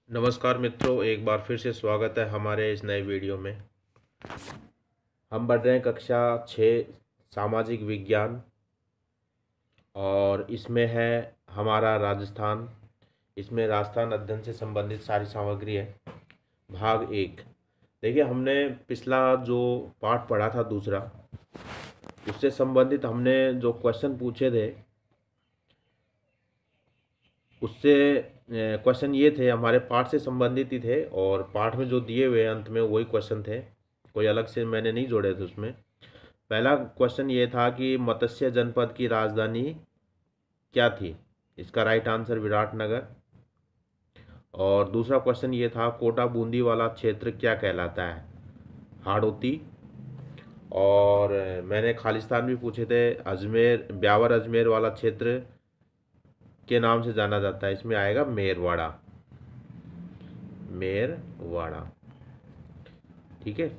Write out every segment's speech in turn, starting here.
नमस्कार मित्रों, एक बार फिर से स्वागत है हमारे इस नए वीडियो में। हम पढ़ रहे हैं कक्षा 6 सामाजिक विज्ञान और इसमें है हमारा राजस्थान। इसमें राजस्थान अध्ययन से संबंधित सारी सामग्री है। भाग 1। देखिए, हमने पिछला जो पाठ पढ़ा था दूसरा, उससे संबंधित हमने जो क्वेश्चन पूछे थे उससे क्वेश्चन ये थे, हमारे पाठ से संबंधित ही थे और पाठ में जो दिए हुए अंत में वही क्वेश्चन थे, कोई अलग से मैंने नहीं जोड़े थे उसमें। पहला क्वेश्चन ये था कि मत्स्य जनपद की राजधानी क्या थी। इसका राइट आंसर विराटनगर। और दूसरा क्वेश्चन ये था, कोटा बूंदी वाला क्षेत्र क्या कहलाता है। हाड़ौती। और मैंने खालिस्तान भी पूछे थे, अजमेर ब्यावर अजमेर वाला क्षेत्र के नाम से जाना जाता है। इसमें आएगा मेरवाड़ा। मेरवाड़ा, ठीक है।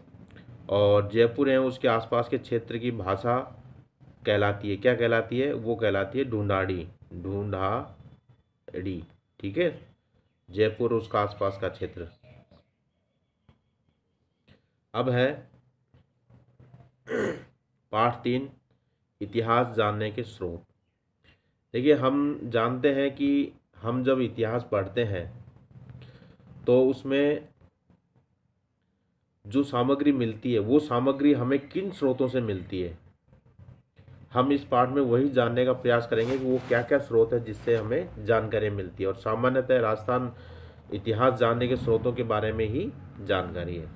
और जयपुर है उसके आसपास के क्षेत्र की भाषा कहलाती है, क्या कहलाती है, वो कहलाती है ढूंढाड़ी। ढूंढाड़ी, ठीक है। जयपुर उसका आसपास का क्षेत्र। अब है पाठ 3, इतिहास जानने के स्रोत। देखिए, हम जानते हैं कि हम जब इतिहास पढ़ते हैं तो उसमें जो सामग्री मिलती है वो सामग्री हमें किन स्रोतों से मिलती है। हम इस पाठ में वही जानने का प्रयास करेंगे कि वो क्या क्या स्रोत है जिससे हमें जानकारी मिलती है। और सामान्यतः राजस्थान इतिहास जानने के स्रोतों के बारे में ही जानकारी है।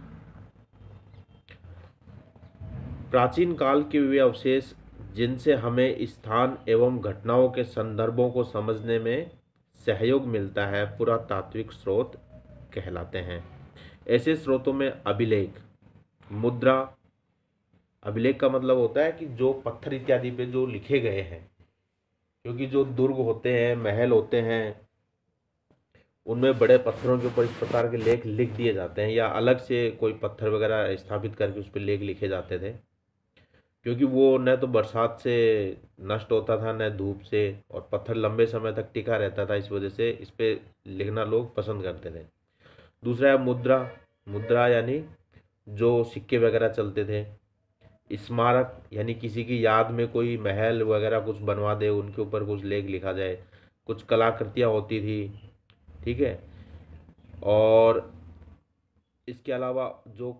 प्राचीन काल के वे अवशेष जिनसे हमें स्थान एवं घटनाओं के संदर्भों को समझने में सहयोग मिलता है, पुरातात्विक स्रोत कहलाते हैं। ऐसे स्रोतों में अभिलेख, मुद्रा। अभिलेख का मतलब होता है कि जो पत्थर इत्यादि पे जो लिखे गए हैं, क्योंकि जो दुर्ग होते हैं, महल होते हैं, उनमें बड़े पत्थरों के ऊपर इस प्रकार के लेख लिख दिए जाते हैं, या अलग से कोई पत्थर वगैरह स्थापित करके उस पर लेख लिखे जाते थे, क्योंकि वो न तो बरसात से नष्ट होता था न धूप से, और पत्थर लंबे समय तक टिका रहता था। इस वजह से इस पे लिखना लोग पसंद करते थे। दूसरा है मुद्रा। मुद्रा यानी जो सिक्के वगैरह चलते थे। स्मारक यानी किसी की याद में कोई महल वगैरह कुछ बनवा दे, उनके ऊपर कुछ लेख लिखा जाए। कुछ कलाकृतियाँ होती थी, ठीक है। और इसके अलावा जो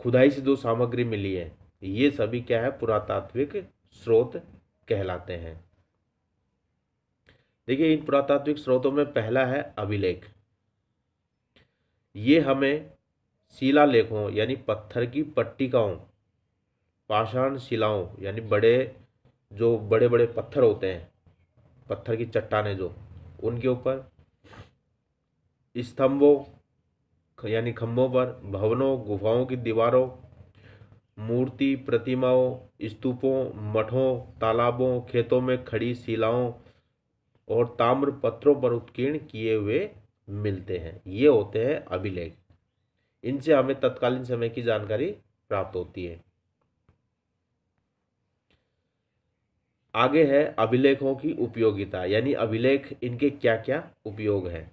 खुदाई से जो सामग्री मिली है, ये सभी क्या है, पुरातात्विक स्रोत कहलाते हैं। देखिए, इन पुरातात्विक स्रोतों में पहला है अभिलेख। ये हमें शिलालेखों यानी पत्थर की पट्टिकाओं, पाषाण शिलाओं यानी जो बड़े बड़े पत्थर होते हैं, पत्थर की चट्टानें जो, उनके ऊपर, स्तंभों यानी खंभों पर, भवनों गुफाओं की दीवारों, मूर्ति प्रतिमाओं, स्तूपों, मठों, तालाबों, खेतों में खड़ी शिलाओं और ताम्र पत्रों पर उत्कीर्ण किए हुए मिलते हैं। ये होते हैं अभिलेख। इनसे हमें तत्कालीन समय की जानकारी प्राप्त होती है। आगे है अभिलेखों की उपयोगिता, यानी अभिलेख इनके क्या क्या उपयोग हैं।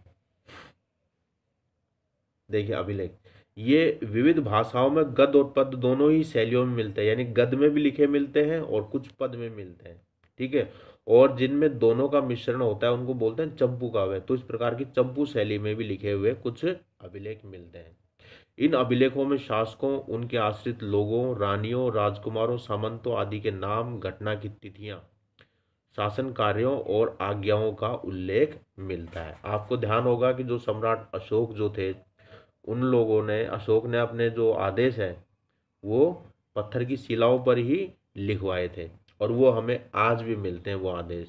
देखिए, अभिलेख ये विविध भाषाओं में गद्य और पद्य दोनों ही शैलियों में मिलते हैं, यानी गद्य में भी लिखे मिलते हैं और कुछ पद में मिलते हैं, ठीक है। और जिनमें दोनों का मिश्रण होता है उनको बोलते हैं चंपू काव्य। तो इस प्रकार की चंपू शैली में भी लिखे हुए कुछ अभिलेख मिलते हैं। इन अभिलेखों में शासकों, उनके आश्रित लोगों, रानियों, राजकुमारों, सामंतों आदि के नाम, घटना की तिथियां, शासन कार्यों और आज्ञाओं का उल्लेख मिलता है। आपको ध्यान होगा कि जो सम्राट अशोक जो थे, उन लोगों ने, अशोक ने अपने जो आदेश है वो पत्थर की शिलाओं पर ही लिखवाए थे, और वो हमें आज भी मिलते हैं वो आदेश।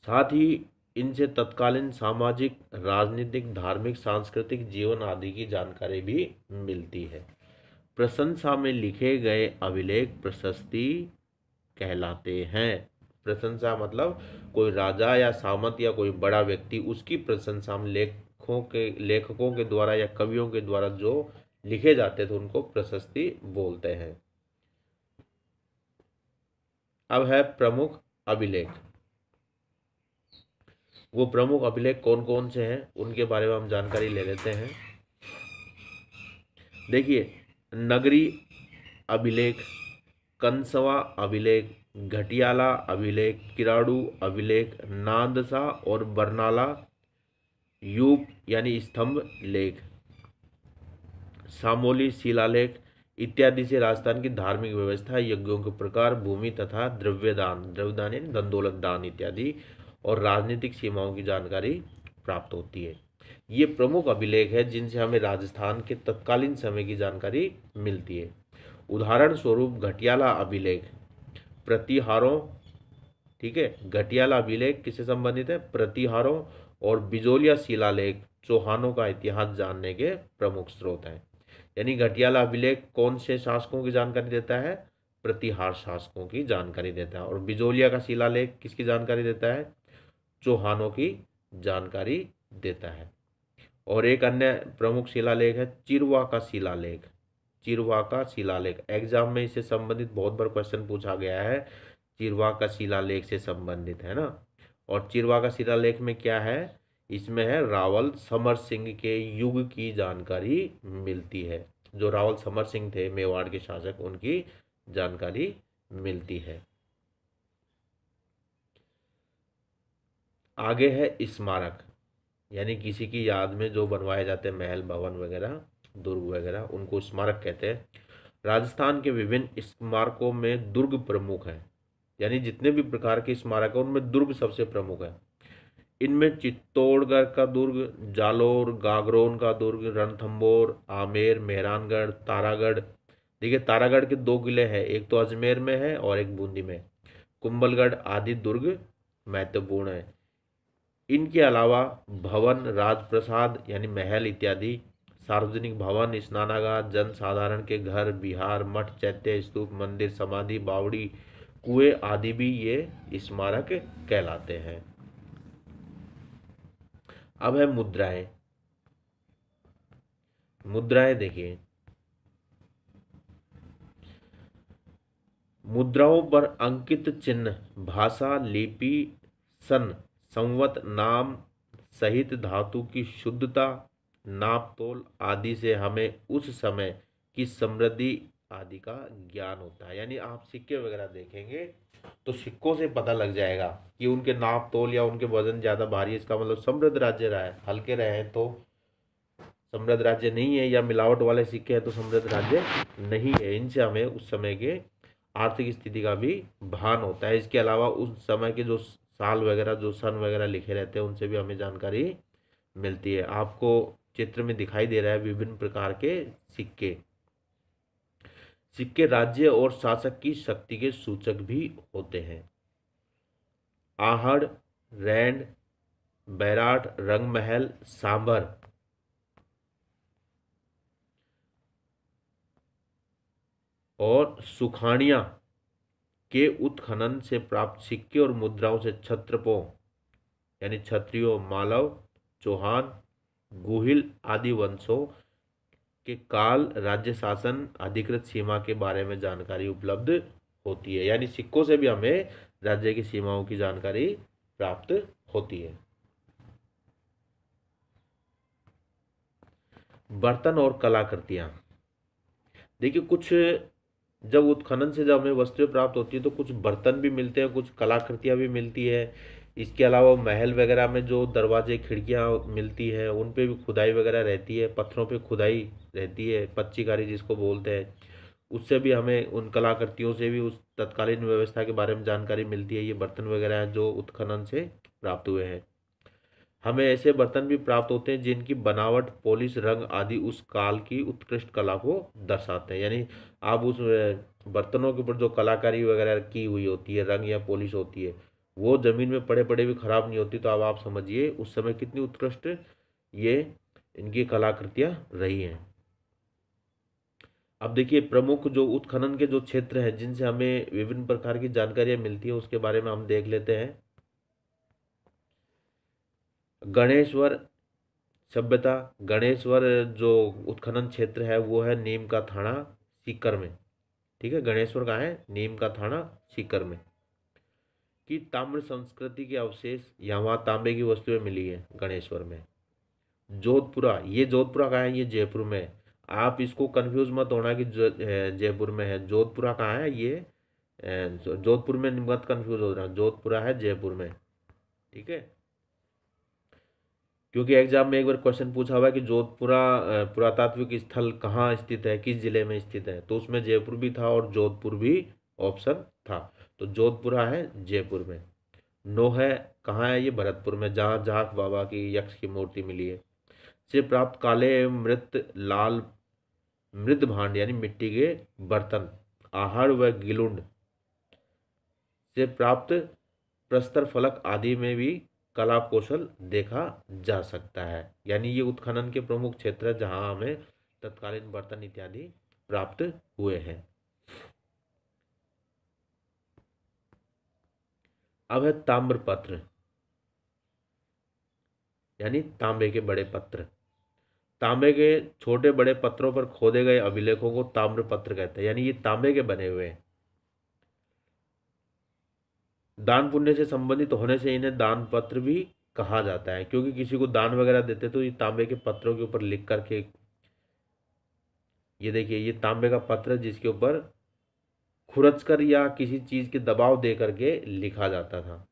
साथ ही इनसे तत्कालीन सामाजिक, राजनीतिक, धार्मिक, सांस्कृतिक जीवन आदि की जानकारी भी मिलती है। प्रशंसा में लिखे गए अभिलेख प्रशस्ति कहलाते हैं। प्रशंसा मतलब कोई राजा या सामंत या कोई बड़ा व्यक्ति, उसकी प्रशंसा में लेखकों के द्वारा या कवियों के द्वारा जो लिखे जाते थे उनको प्रशस्ति बोलते हैं। अब है प्रमुख अभिलेख। वो प्रमुख अभिलेख कौन कौन से हैं उनके बारे में हम जानकारी ले लेते हैं। देखिए, नगरी अभिलेख, कंसवा अभिलेख, घटियाला अभिलेख, किराड़ू अभिलेख, नादसा और बरनाला यूप यानी स्तंभ लेख, सामोली शिलालेख इत्यादि से राजस्थान की धार्मिक व्यवस्था, यज्ञों के प्रकार, भूमि तथा द्रव्यदान, द्रव्यदान यानी धन दौलत दान इत्यादि, और राजनीतिक सीमाओं की जानकारी प्राप्त होती है। ये प्रमुख अभिलेख है जिनसे हमें राजस्थान के तत्कालीन समय की जानकारी मिलती है। उदाहरण स्वरूप घटियाला अभिलेख प्रतिहारों, ठीक है, घटियाला अभिलेख किससे संबंधित है? प्रतिहारों। और बिजोलिया शिलालेख चौहानों का इतिहास जानने के प्रमुख स्रोत हैं। यानी घटियाला अभिलेख कौन से शासकों की जानकारी देता है? प्रतिहार शासकों की जानकारी देता है। और बिजोलिया का शिलालेख किसकी जानकारी देता है? चौहानों की जानकारी देता है। और एक अन्य प्रमुख शिलालेख है चिरवा का शिलालेख। चिरवा का शिलालेख एग्जाम में इससे संबंधित बहुत बार क्वेश्चन पूछा गया है, चिरवा का शिलालेख से संबंधित, है ना। और चिरवा का शिलालेख में क्या है? इसमें है रावल समर सिंह के युग की जानकारी मिलती है। जो रावल समर सिंह थे मेवाड़ के शासक, उनकी जानकारी मिलती है। आगे है स्मारक, यानी किसी की याद में जो बनवाए जाते हैं महल भवन वगैरह, दुर्ग वगैरह, उनको स्मारक कहते हैं। राजस्थान के विभिन्न स्मारकों में दुर्ग प्रमुख हैं, यानी जितने भी प्रकार के स्मारक हैं उनमें दुर्ग सबसे प्रमुख है। इनमें चित्तौड़गढ़ का दुर्ग, जालोर, गागरोन का दुर्ग, रणथंभौर, आमेर, मेहरानगढ़, तारागढ़। देखिए, तारागढ़ के 2 किले हैं, एक तो अजमेर में है और एक बूंदी में। कुंभलगढ़ आदि दुर्ग महत्वपूर्ण है। इनके अलावा भवन, राजप्रसाद यानी महल इत्यादि, सार्वजनिक भवन, स्नानागार, जन साधारण के घर, विहार, मठ, चैत्य, स्तूप, मंदिर, समाधि, बावड़ी, कुएं आदि भी ये स्मारक कहलाते हैं। अब है मुद्राएं। मुद्राएं देखिए, मुद्राओं पर अंकित चिन्ह, भाषा, लिपि, सन, संवत, नाम सहित धातु की शुद्धता, नाप तोल आदि से हमें उस समय की समृद्धि आदि का ज्ञान होता है। यानी आप सिक्के वगैरह देखेंगे तो सिक्कों से पता लग जाएगा कि उनके नाप तोल या उनके वजन ज़्यादा भारी है, इसका मतलब समृद्ध राज्य रहा है। हल्के रहे हैं तो समृद्ध राज्य नहीं है, या मिलावट वाले सिक्के हैं तो समृद्ध राज्य नहीं है। इनसे हमें उस समय के आर्थिक स्थिति का भी भान होता है। इसके अलावा उस समय के जो साल वगैरह, जो सन वगैरह लिखे रहते हैं, उनसे भी हमें जानकारी मिलती है। आपको चित्र में दिखाई दे रहा है विभिन्न प्रकार के सिक्के। सिक्के राज्य और शासक की शक्ति के सूचक भी होते हैं। आहड़, रैंड, बैराट, रंगमहल, सांभर और सुखाड़ियाँ के उत्खनन से प्राप्त सिक्के और मुद्राओं से क्षत्रपों यानी क्षत्रियों, मालव, चौहान, गुहिल आदि वंशों के काल, राज्य शासन, अधिकृत सीमा के बारे में जानकारी उपलब्ध होती है। यानी सिक्कों से भी हमें राज्य की सीमाओं की जानकारी प्राप्त होती है। बर्तन और कलाकृतियाँ, देखिए, कुछ जब उत्खनन से जब हमें वस्तुएं प्राप्त होती है तो कुछ बर्तन भी मिलते हैं, कुछ कलाकृतियाँ भी मिलती है। इसके अलावा महल वगैरह में जो दरवाजे खिड़कियाँ मिलती है उन पे भी खुदाई वगैरह रहती है, पत्थरों पे खुदाई रहती है, पच्चीकारी जिसको बोलते हैं। उससे भी हमें, उन कलाकृतियों से भी उस तत्कालीन व्यवस्था के बारे में जानकारी मिलती है। ये बर्तन वगैरह हैं जो उत्खनन से प्राप्त हुए हैं। हमें ऐसे बर्तन भी प्राप्त होते हैं जिनकी बनावट, पॉलिश, रंग आदि उस काल की उत्कृष्ट कला को दर्शाते हैं। यानी आप उस बर्तनों के ऊपर जो कलाकारी वगैरह की हुई होती है, रंग या पॉलिश होती है, वो ज़मीन में पड़े पड़े भी खराब नहीं होती। तो अब आप समझिए उस समय कितनी उत्कृष्ट ये इनकी कलाकृतियाँ रही हैं। अब देखिए, प्रमुख जो उत्खनन के जो क्षेत्र हैं जिनसे हमें विभिन्न प्रकार की जानकारियाँ मिलती है, उसके बारे में हम देख लेते हैं। गणेश्वर सभ्यता, गणेश्वर जो उत्खनन क्षेत्र है वो है नीम का थाना, सीकर में। ठीक है, गणेश्वर कहाँ है? नीम का थाना, सीकर में। कि ताम्र संस्कृति के अवशेष यहाँ वहाँ तांबे की वस्तुएं मिली है गणेश्वर में। जोधपुरा, ये जोधपुरा कहाँ है? ये जयपुर में है। आप इसको कंफ्यूज मत होना कि जयपुर में है। जोधपुरा कहाँ है? ये जोधपुर में मत कंफ्यूज हो रहा, जोधपुरा है जयपुर में। ठीक है, क्योंकि एग्जाम में एक बार क्वेश्चन पूछा हुआ है कि जोधपुरा पुरातात्विक स्थल कहाँ स्थित है, किस जिले में स्थित है, तो उसमें जयपुर भी था और जोधपुर भी ऑप्शन था। तो जोधपुरा है जयपुर में। नोहे कहाँ है? ये भरतपुर में, जहाँ जाख बाबा की यक्ष की मूर्ति मिली है। से प्राप्त काले एवं मृत भांड यानी मिट्टी के बर्तन, आहड़ व गिलुंड से प्राप्त प्रस्तर फलक आदि में भी कला कौशल देखा जा सकता है। यानी ये उत्खनन के प्रमुख क्षेत्र है जहां हमें तत्कालीन बर्तन इत्यादि प्राप्त हुए हैं। अब है ताम्रपत्र यानी तांबे के बड़े पत्र। तांबे के छोटे बड़े पत्रों पर खोदे गए अभिलेखों को ताम्रपत्र कहते हैं, यानी ये तांबे के बने हुए हैं। दान पुण्य से संबंधित होने से इन्हें दान पत्र भी कहा जाता है, क्योंकि किसी को दान वगैरह देते तो ये तांबे के पत्रों के ऊपर लिख करके, ये देखिए ये तांबे का पत्र जिसके ऊपर खुरच कर या किसी चीज के दबाव दे करके लिखा जाता था।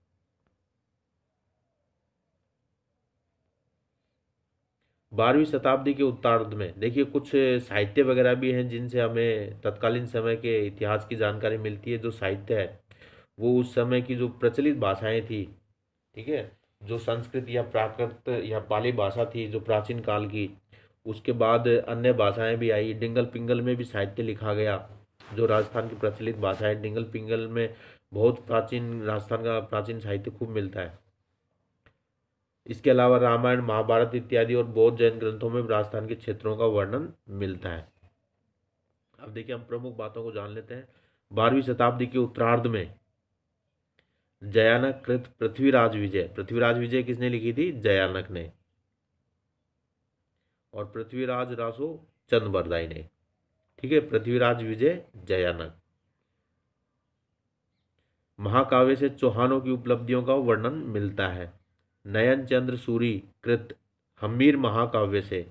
12वीं शताब्दी के उत्तरार्ध में देखिए कुछ साहित्य वगैरह भी हैं जिनसे हमें तत्कालीन समय के इतिहास की जानकारी मिलती है। जो साहित्य है वो उस समय की जो प्रचलित भाषाएं थी, ठीक है, जो संस्कृत या प्राकृत या पाली भाषा थी जो प्राचीन काल की, उसके बाद अन्य भाषाएं भी आई। डिंगल पिंगल में भी साहित्य लिखा गया, जो राजस्थान की प्रचलित भाषा है। डिंगल पिंगल में बहुत प्राचीन राजस्थान का प्राचीन साहित्य खूब मिलता है। इसके अलावा रामायण महाभारत इत्यादि और बौद्ध जैन ग्रंथों में राजस्थान के क्षेत्रों का वर्णन मिलता है। अब देखिए हम प्रमुख बातों को जान लेते हैं। 12वीं शताब्दी के उत्तरार्ध में जयानक कृत पृथ्वीराज विजय, पृथ्वीराज विजय किसने लिखी थी? जयानक ने। और पृथ्वीराज रासो चंद्रबरदाई ने। ठीक है, पृथ्वीराज विजय जयानक। महाकाव्य से चौहानों की उपलब्धियों का वर्णन मिलता है। नयन चंद्र सूरी कृत हम्मीर महाकाव्य से,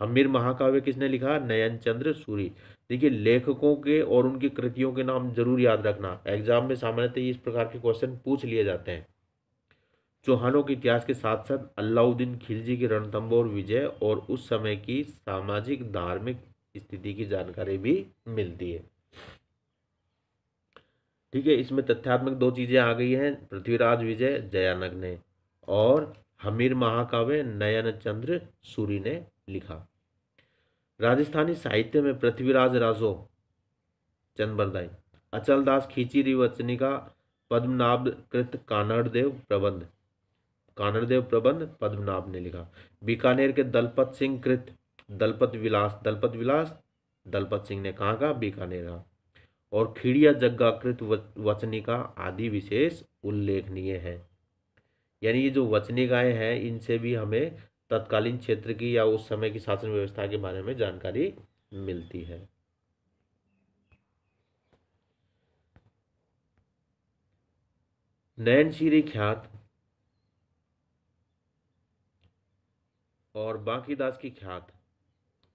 हम्मीर महाकाव्य किसने लिखा? नयन चंद्र सूरी। देखिए लेखकों के और उनकी कृतियों के नाम जरूर याद रखना, एग्जाम में सामान्यतः इस प्रकार के क्वेश्चन पूछ लिए जाते हैं। चौहानों के इतिहास के साथ साथ अलाउद्दीन खिलजी के रणथंबोर विजय और उस समय की सामाजिक धार्मिक स्थिति की जानकारी भी मिलती है। ठीक है, इसमें तथ्यात्मक दो चीजें आ गई हैं, पृथ्वीराज विजय जयानक ने और हमीर महाकाव्य नयन चंद्र सूरी ने लिखा। राजस्थानी साहित्य में पृथ्वीराज रासो चंद्रबरदाई, अचलदास खींची वचनिका, पद्मनाभ कृत कानड़देव प्रबंध, कानड़देव प्रबंध पद्मनाभ ने लिखा। बीकानेर के दलपत सिंह कृत दलपत विलास, दलपत विलास दलपत सिंह ने कहा का? बीकानेर का। और खीड़िया जग्गा कृत वचनिका आदि विशेष उल्लेखनीय है। यानी ये जो वचनिकाएं हैं इनसे भी हमें तत्कालीन क्षेत्र की या उस समय की शासन व्यवस्था के बारे में जानकारी मिलती है। नयनशीरी ख्यात और बांकीदास की ख्यात,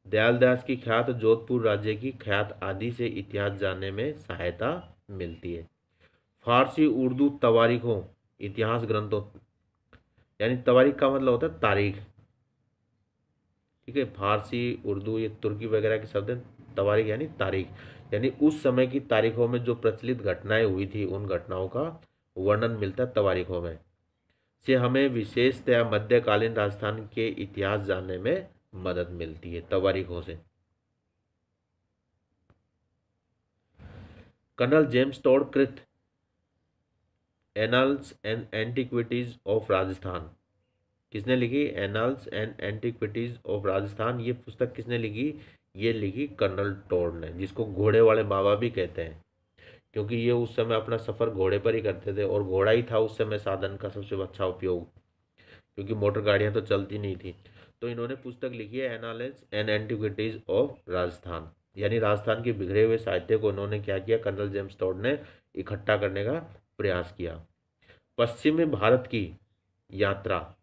दयालदास की ख्यात जोधपुर राज्य की ख्यात आदि से इतिहास जानने में सहायता मिलती है। फारसी उर्दू तवारीखों इतिहास ग्रंथों, यानी तवारीख का मतलब होता है तारीख। ठीक है, फारसी उर्दू ये तुर्की वगैरह के शब्द हैं। तवारीख यानी तारीख, यानी उस समय की तारीखों में जो प्रचलित घटनाएं हुई थी उन घटनाओं का वर्णन मिलता है तवारीखों में। से हमें विशेषतया मध्यकालीन राजस्थान के इतिहास जानने में मदद मिलती है तवारीखों से। कर्नल जेम्स टॉड कृत annals and antiquities of Rajasthan किसने लिखी? Annals and antiquities of Rajasthan. ये पुस्तक किसने लिखी? ये लिखी कर्नल टॉड ने, जिसको घोड़े वाले बाबा भी कहते हैं, क्योंकि ये उस समय अपना सफ़र घोड़े पर ही करते थे और घोड़ा ही था उस समय साधन का सबसे अच्छा उपयोग, क्योंकि मोटर गाड़ियाँ तो चलती नहीं थी। तो इन्होंने पुस्तक लिखी है annals and antiquities of Rajasthan, यानी राजस्थान के बिखरे हुए साहित्य को उन्होंने क्या किया? कर्नल जेम्स टॉड ने इकट्ठा करने का प्रयास किया। पश्चिमी भारत की यात्रा,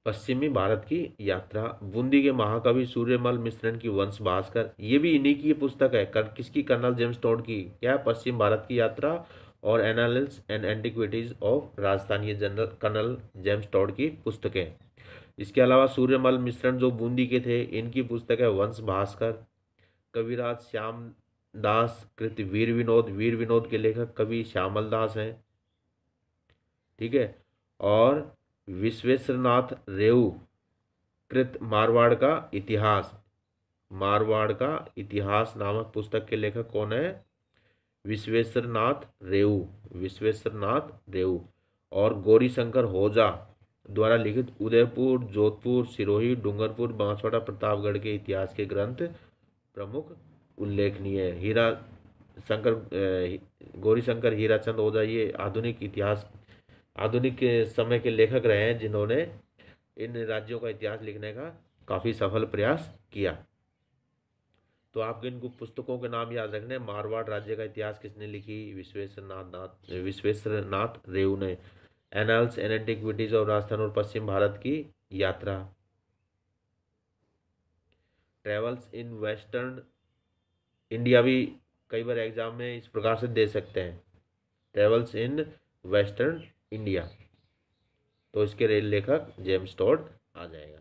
पश्चिमी भारत की यात्रा, बूंदी के महाकवि सूर्यमल मिश्रण की वंश भास्कर, ये भी इन्हीं की पुस्तक है। किसकी? कर्नल जेम्स टोड की। क्या? पश्चिम भारत की यात्रा और annals and antiquities of Rajasthan, ये जनरल कर्नल जेम्स टोड की पुस्तकें। इसके अलावा सूर्यमल मिश्रण जो बूंदी के थे, इनकी पुस्तक है वंश भास्कर। कविराज श्याम दास कृत वीर विनोद, वीर विनोद के लेखक कवि श्यामल दास हैं। ठीक है। और विश्वेश्वरनाथ रेऊ कृत मारवाड़ का इतिहास, मारवाड़ का इतिहास नामक पुस्तक के लेखक कौन है? विश्वेश्वरनाथ रेऊ, विश्वेश्वरनाथ रेऊ। और गौरीशंकर ओझा द्वारा लिखित उदयपुर, जोधपुर, सिरोही, डूंगरपुर, बांसवाड़ा, प्रतापगढ़ के इतिहास के ग्रंथ प्रमुख उल्लेखनीय है। हीरा शंकर गौरीशंकर हीराचंद ओझा ये आधुनिक इतिहास, आधुनिक समय के लेखक रहे हैं जिन्होंने इन राज्यों का इतिहास लिखने का काफ़ी सफल प्रयास किया। तो आपको इनको पुस्तकों के नाम याद रखने। मारवाड़ राज्य का इतिहास किसने लिखी? विश्वेश्वरनाथ रेऊ ने। Annals and antiquities of Rajasthan और पश्चिम भारत की यात्रा। ट्रेवल्स इन वेस्टर्न इंडिया भी कई बार एग्जाम में इस प्रकार से दे सकते हैं, ट्रेवल्स इन वेस्टर्न इंडिया। तो इसके रेल लेखक जेम्स टोड आ जाएगा।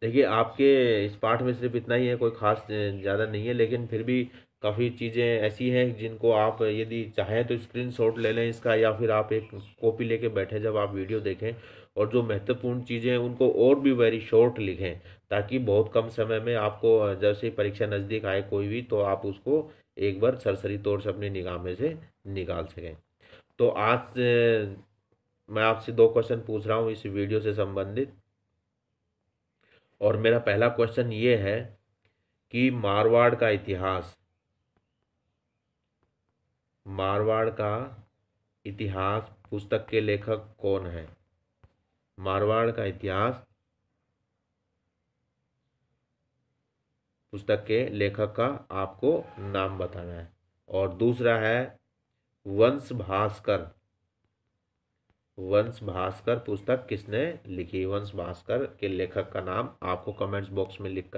देखिए आपके इस पाठ में सिर्फ इतना ही है, कोई खास ज़्यादा नहीं है, लेकिन फिर भी काफ़ी चीज़ें ऐसी हैं जिनको आप यदि चाहें तो स्क्रीनशॉट ले लें इसका, या फिर आप एक कॉपी लेके बैठे जब आप वीडियो देखें, और जो महत्वपूर्ण चीज़ें हैं उनको और भी वेरी शॉर्ट लिखें, ताकि बहुत कम समय में आपको जैसे ही परीक्षा नज़दीक आए कोई भी, तो आप उसको एक बार सरसरी तौर से अपनी निगाह में से निकाल सकें। तो आज मैं आपसे 2 क्वेश्चन पूछ रहा हूँ इस वीडियो से संबंधित, और मेरा पहला क्वेश्चन ये है कि मारवाड़ का इतिहास, मारवाड़ का इतिहास पुस्तक के लेखक कौन है? मारवाड़ का इतिहास पुस्तक के लेखक का आपको नाम बताना है। और दूसरा है वंश भास्कर, वंश भास्कर पुस्तक किसने लिखी? वंश भास्कर के लेखक का नाम आपको कमेंट्स बॉक्स में लिखकर